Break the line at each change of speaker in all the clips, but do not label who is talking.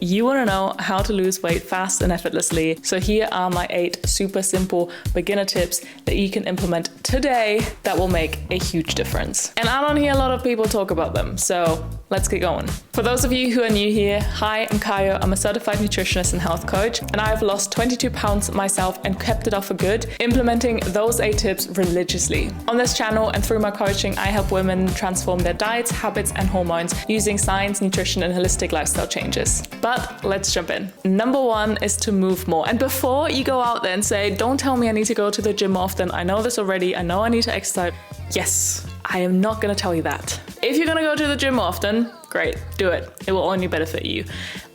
You want to know how to lose weight fast and effortlessly. So here are my 8 super simple beginner tips that you can implement today that will make a huge difference. And I don't hear a lot of people talk about them, so let's get going. For those of you who are new here, hi, I'm Kayo. I'm a certified nutritionist and health coach, and I've lost 22 pounds myself and kept it off for good, implementing those 8 tips religiously. On this channel and through my coaching, I help women transform their diets, habits, and hormones using science, nutrition, and holistic lifestyle changes. But let's jump in. Number 1 is to move more. And before you go out there and say, don't tell me I need to go to the gym often, I know this already, I know I need to exercise. Yes, I am not gonna tell you that. If you're gonna go to the gym often, great, do it. It will only benefit you.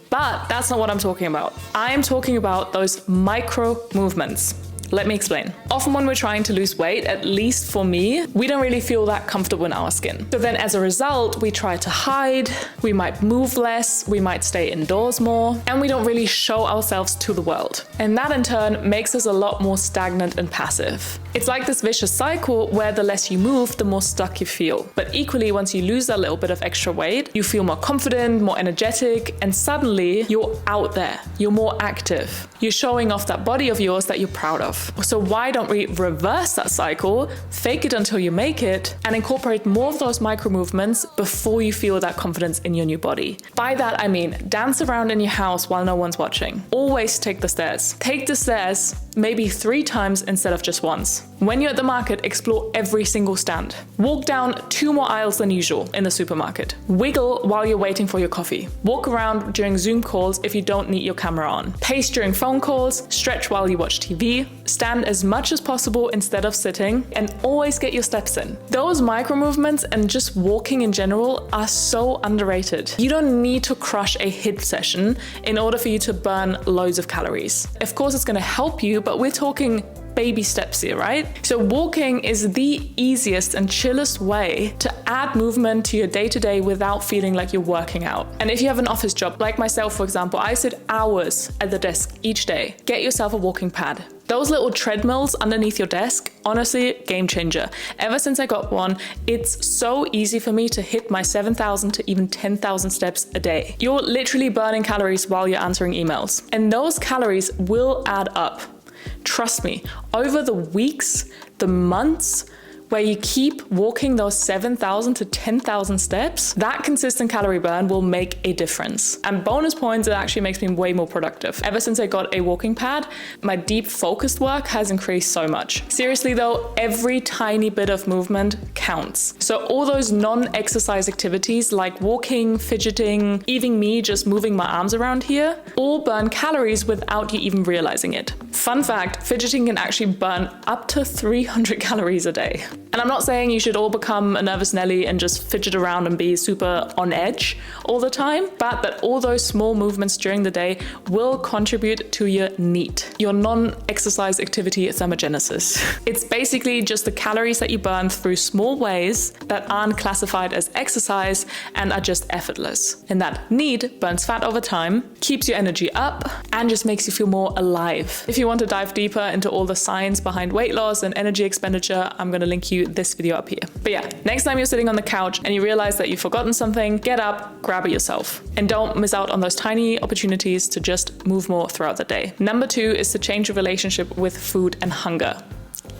But that's not what I'm talking about. I'm talking about those micro movements. Let me explain. Often when we're trying to lose weight, at least for me, we don't really feel that comfortable in our skin. So then as a result, we try to hide, we might move less, we might stay indoors more, and we don't really show ourselves to the world. And that in turn makes us a lot more stagnant and passive. It's like this vicious cycle where the less you move, the more stuck you feel. But equally, once you lose a little bit of extra weight, you feel more confident, more energetic, and suddenly you're out there, you're more active. You're showing off that body of yours that you're proud of. So why don't we reverse that cycle, fake it until you make it, and incorporate more of those micro movements before you feel that confidence in your new body? By that, I mean dance around in your house while no one's watching. Always take the stairs. Take the stairs maybe 3 times instead of just once. When you're at the market, explore every single stand. Walk down 2 more aisles than usual in the supermarket. Wiggle while you're waiting for your coffee. Walk around during Zoom calls if you don't need your camera on. Pace during phone calls, stretch while you watch TV, stand as much as possible instead of sitting, and always get your steps in. Those micro movements and just walking in general are so underrated. You don't need to crush a HIIT session in order for you to burn loads of calories. Of course, it's going to help you, but we're talking baby steps here, right? So walking is the easiest and chillest way to add movement to your day-to-day without feeling like you're working out. And if you have an office job, like myself, for example, I sit hours at the desk each day. Get yourself a walking pad. Those little treadmills underneath your desk, honestly, game changer. Ever since I got one, it's so easy for me to hit my 7,000 to even 10,000 steps a day. You're literally burning calories while you're answering emails. And those calories will add up. Trust me, over the weeks, the months, where you keep walking those 7,000 to 10,000 steps, that consistent calorie burn will make a difference. And bonus points, it actually makes me way more productive. Ever since I got a walking pad, my deep focused work has increased so much. Seriously though, every tiny bit of movement counts. So all those non-exercise activities like walking, fidgeting, even me just moving my arms around here, all burn calories without you even realizing it. Fun fact, fidgeting can actually burn up to 300 calories a day. And I'm not saying you should all become a nervous Nelly and just fidget around and be super on edge all the time, but that all those small movements during the day will contribute to your NEAT, your non-exercise activity thermogenesis. It's basically just the calories that you burn through small ways that aren't classified as exercise and are just effortless. And that NEAT burns fat over time, keeps your energy up, and just makes you feel more alive. If you want to dive deeper into all the science behind weight loss and energy expenditure, I'm going to link you this video up here. But yeah, next time you're sitting on the couch and you realize that you've forgotten something, get up, grab it yourself. And don't miss out on those tiny opportunities to just move more throughout the day. Number 2 is to change your relationship with food and hunger.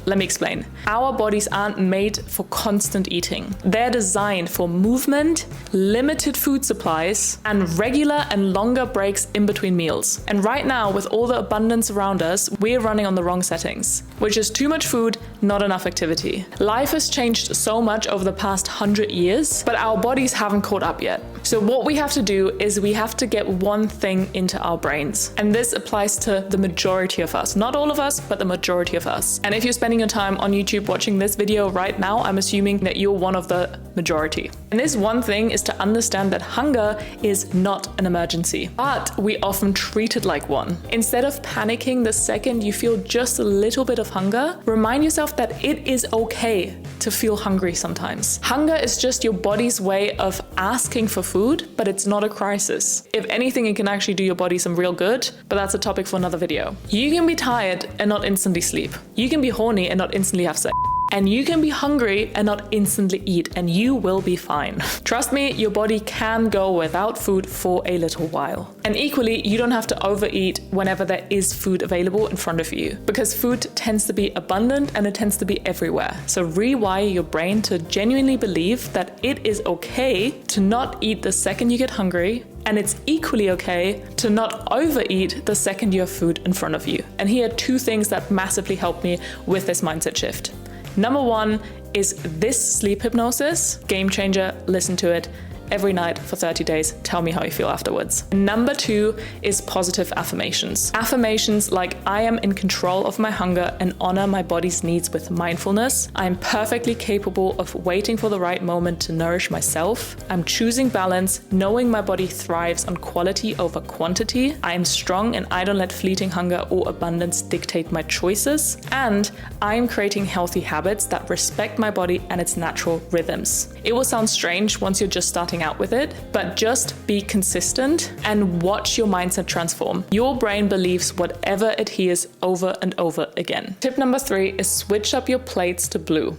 Let me explain. Our bodies aren't made for constant eating. They're designed for movement, limited food supplies, and regular and longer breaks in between meals. And right now, with all the abundance around us, we're running on the wrong settings, which is too much food, not enough activity. Life has changed so much over the past 100 years, but our bodies haven't caught up yet. So what we have to do is we have to get one thing into our brains. And this applies to the majority of us. Not all of us, but the majority of us. And if you're spending your time on YouTube watching this video right now, I'm assuming that you're one of the majority. And this one thing is to understand that hunger is not an emergency, but we often treat it like one. Instead of panicking the second you feel just a little bit of hunger, remind yourself that it is okay to feel hungry sometimes. Hunger is just your body's way of asking for food, but it's not a crisis. If anything, it can actually do your body some real good, but that's a topic for another video. You can be tired and not instantly sleep. You can be horny and not instantly have sex. And you can be hungry and not instantly eat, and you will be fine. Trust me, your body can go without food for a little while. And equally, you don't have to overeat whenever there is food available in front of you, because food tends to be abundant and it tends to be everywhere. So rewire your brain to genuinely believe that it is okay to not eat the second you get hungry, and it's equally okay to not overeat the second you have food in front of you. And here are 2 things that massively helped me with this mindset shift. Number 1 is this sleep hypnosis. Game changer, listen to it every night for 30 days. Tell me how you feel afterwards. Number 2 is positive affirmations. Affirmations like, I am in control of my hunger and honor my body's needs with mindfulness. I'm perfectly capable of waiting for the right moment to nourish myself. I'm choosing balance, knowing my body thrives on quality over quantity. I am strong and I don't let fleeting hunger or abundance dictate my choices. And I am creating healthy habits that respect my body and its natural rhythms. It will sound strange once you're just starting out with it, but just be consistent and watch your mindset transform. Your brain believes whatever it hears over and over again. Tip number 3 is switch up your plates to blue.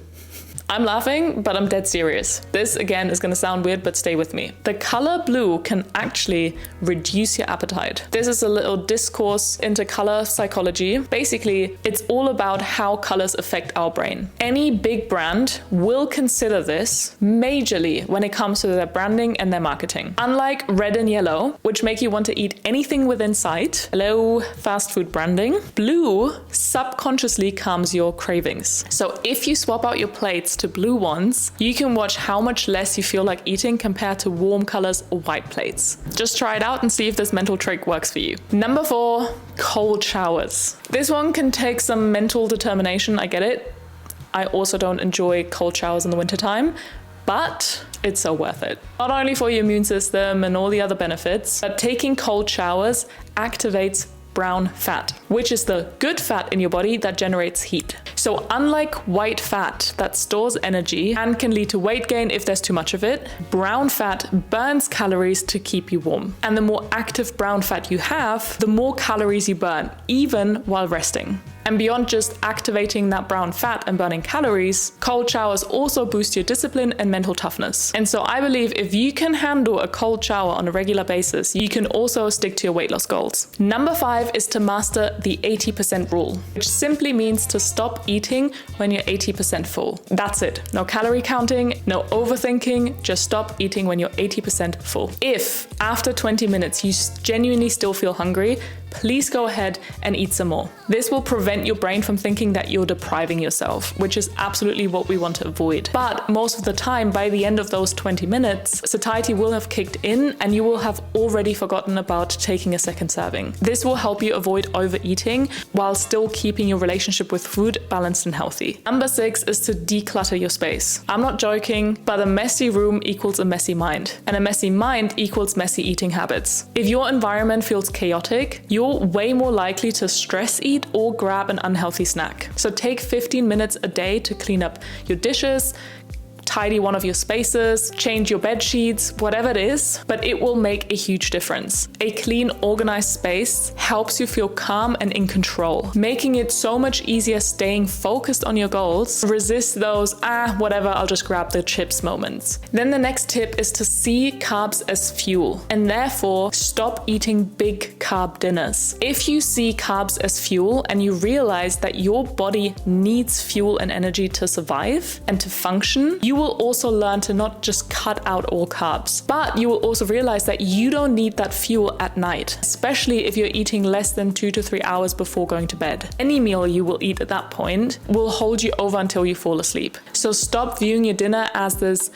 I'm laughing, but I'm dead serious. This again is gonna sound weird, but stay with me. The color blue can actually reduce your appetite. This is a little discourse into color psychology. Basically, it's all about how colors affect our brain. Any big brand will consider this majorly when it comes to their branding and their marketing. Unlike red and yellow, which make you want to eat anything within sight, hello, fast food branding, blue subconsciously calms your cravings. So if you swap out your plates to blue ones, you can watch how much less you feel like eating compared to warm colors or white plates. Just try it out and see if this mental trick works for you. Number 4, cold showers. This one can take some mental determination, I get it. I also don't enjoy cold showers in the wintertime, but it's so worth it. Not only for your immune system and all the other benefits, but taking cold showers activates brown fat, which is the good fat in your body that generates heat. So unlike white fat that stores energy and can lead to weight gain if there's too much of it, brown fat burns calories to keep you warm. And the more active brown fat you have, the more calories you burn, even while resting. And beyond just activating that brown fat and burning calories, cold showers also boost your discipline and mental toughness. And so I believe if you can handle a cold shower on a regular basis, you can also stick to your weight loss goals. Number 5 is to master the 80% rule, which simply means to stop eating when you're 80% full. That's it. No calorie counting, no overthinking, just stop eating when you're 80% full. If after 20 minutes you genuinely still feel hungry, please go ahead and eat some more. This will prevent your brain from thinking that you're depriving yourself, which is absolutely what we want to avoid. But most of the time, by the end of those 20 minutes, satiety will have kicked in and you will have already forgotten about taking a second serving. This will help you avoid overeating while still keeping your relationship with food balanced and healthy. Number 6 is to declutter your space. I'm not joking, but a messy room equals a messy mind, and a messy mind equals messy eating habits. If your environment feels chaotic, you're way more likely to stress eat or grab an unhealthy snack. So take 15 minutes a day to clean up your dishes, tidy one of your spaces, change your bed sheets, whatever it is, but it will make a huge difference. A clean, organized space helps you feel calm and in control, making it so much easier staying focused on your goals, resist those, whatever, I'll just grab the chips moments. Then the next tip is to see carbs as fuel, and therefore stop eating big carb dinners. If you see carbs as fuel and you realize that your body needs fuel and energy to survive and to function, you will also learn to not just cut out all carbs, but you will also realize that you don't need that fuel at night, especially if you're eating less than 2 to 3 hours before going to bed. Any meal you will eat at that point will hold you over until you fall asleep. So stop viewing your dinner as this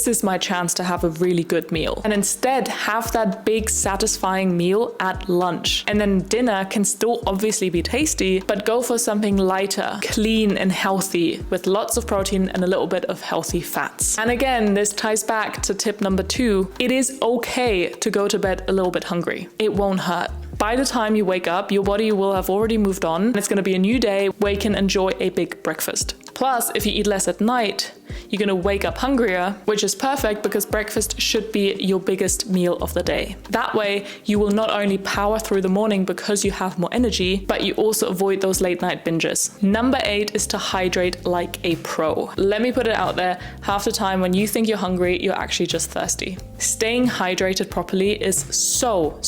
is my chance to have a really good meal. And instead have that big satisfying meal at lunch. And then dinner can still obviously be tasty, but go for something lighter, clean and healthy with lots of protein and a little bit of healthy fats. And again, this ties back to tip number 2. It is okay to go to bed a little bit hungry. It won't hurt. By the time you wake up, your body will have already moved on. It's going to be a new day where you can enjoy a big breakfast. Plus, if you eat less at night, You're gonna wake up hungrier, which is perfect because breakfast should be your biggest meal of the day. That way, you will not only power through the morning because you have more energy, but you also avoid those late night binges. Number 8 is to hydrate like a pro. Let me put it out there, half the time when you think you're hungry, you're actually just thirsty. Staying hydrated properly is so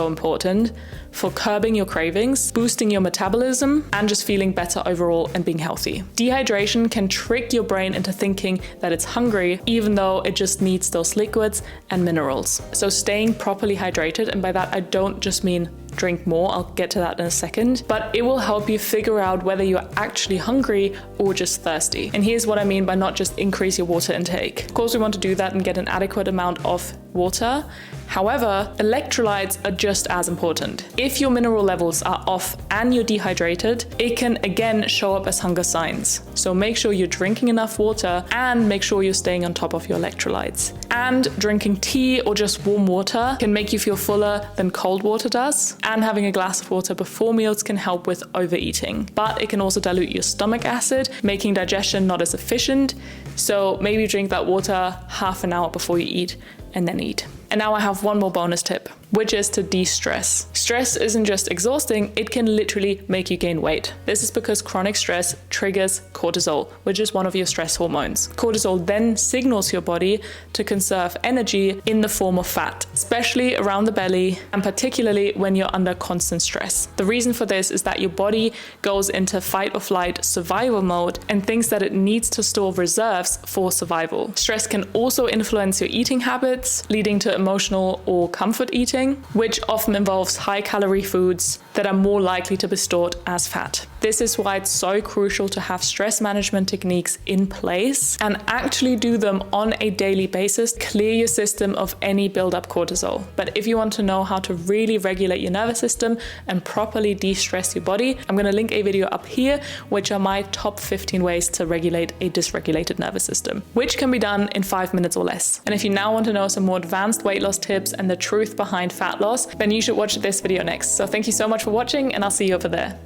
important for curbing your cravings, boosting your metabolism, and just feeling better overall and being healthy. Dehydration can trick your brain into thinking that it's hungry, even though it just needs those liquids and minerals. So staying properly hydrated, and by that I don't just mean drink more, I'll get to that in a second, but it will help you figure out whether you're actually hungry or just thirsty. And here's what I mean by not just increase your water intake. Of course, we want to do that and get an adequate amount of water. However, electrolytes are just as important. If your mineral levels are off and you're dehydrated, it can again show up as hunger signs. So make sure you're drinking enough water and make sure you're staying on top of your electrolytes. And drinking tea or just warm water can make you feel fuller than cold water does. And having a glass of water before meals can help with overeating. But it can also dilute your stomach acid, making digestion not as efficient. So maybe drink that water half an hour before you eat and then eat. And now I have one more bonus tip, which is to de-stress. Stress isn't just exhausting, it can literally make you gain weight. This is because chronic stress triggers cortisol, which is one of your stress hormones. Cortisol then signals your body to conserve energy in the form of fat, especially around the belly, and particularly when you're under constant stress. The reason for this is that your body goes into fight or flight survival mode and thinks that it needs to store reserves for survival. Stress can also influence your eating habits, leading to emotional or comfort eating, which often involves high-calorie foods that are more likely to be stored as fat. This is why it's so crucial to have stress management techniques in place and actually do them on a daily basis. Clear your system of any build-up cortisol. But if you want to know how to really regulate your nervous system and properly de-stress your body, I'm going to link a video up here, which are my top 15 ways to regulate a dysregulated nervous system, which can be done in 5 minutes or less. And if you now want to know some more advanced weight loss tips and the truth behind fat loss, then you should watch this video next. So thank you so much for watching, and I'll see you over there.